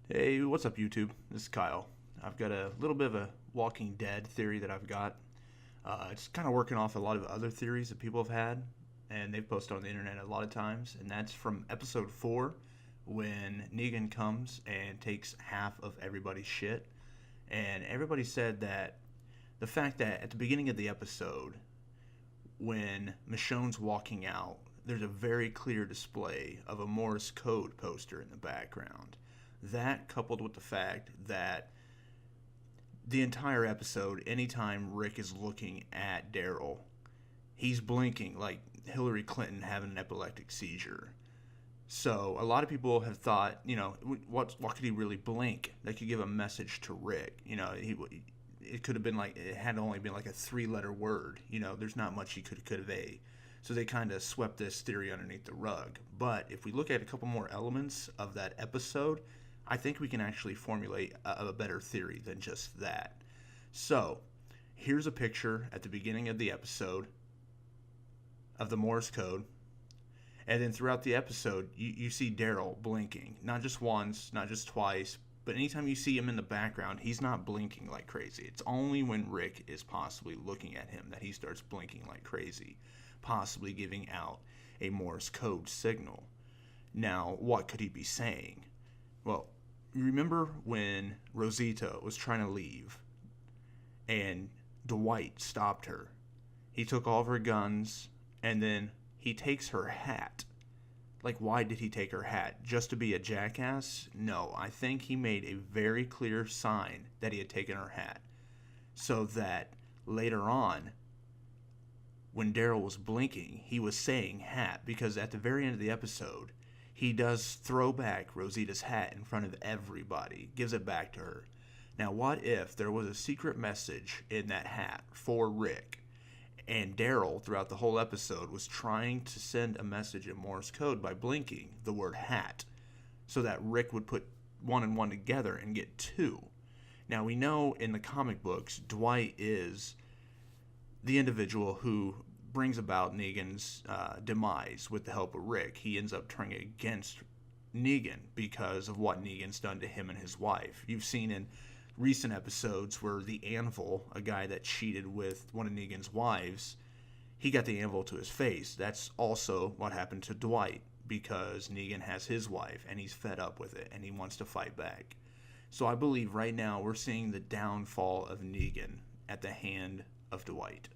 Hey, what's up, YouTube? This is Kyle. I've got a little bit of a Walking Dead theory that I've got. It's kind of working off a lot of other theories that people have had, and they've posted on the internet a lot of times. And that's from episode 4, when Negan comes and takes half of everybody's shit. And everybody said that the fact that at the beginning of the episode, when Michonne's walking out, there's a very clear display of a Morse Code poster in the background. That, coupled with the fact that the entire episode, anytime Rick is looking at Daryl, he's blinking like Hillary Clinton having an epileptic seizure. So a lot of people have thought, what could he really blink that could give a message to Rick? It could have been like, it had only been like a 3-letter word. There's not much he could convey. So they kind of swept this theory underneath the rug. But if we look at a couple more elements of that episode, I think we can actually formulate a better theory than just that. So here's a picture at the beginning of the episode of the Morse code. And then throughout the episode, you see Daryl blinking. Not just once, not just twice, but anytime you see him in the background, he's not blinking like crazy. It's only when Rick is possibly looking at him that he starts blinking like crazy, possibly giving out a Morse code signal. Now, what could he be saying? Well, you remember when Rosita was trying to leave and Dwight stopped her? He took all of her guns and then he takes her hat. Like, why did he take her hat? Just to be a jackass? No, I think he made a very clear sign that he had taken her hat. So that later on, when Daryl was blinking, he was saying hat. Because at the very end of the episode, he does throw back Rosita's hat in front of everybody, gives it back to her. Now, what if there was a secret message in that hat for Rick, and Daryl, throughout the whole episode, was trying to send a message in Morse code by blinking the word hat, so that Rick would put 1 and 1 together and get 2. Now, we know in the comic books, Dwight is the individual who brings about Negan's demise with the help of Rick. He ends up turning against Negan because of what Negan's done to him and his wife. You've seen in recent episodes where the Anvil, a guy that cheated with one of Negan's wives, he got the anvil to his face. That's also what happened to Dwight, because Negan has his wife and he's fed up with it and he wants to fight back. So I believe right now we're seeing the downfall of Negan at the hand of Dwight.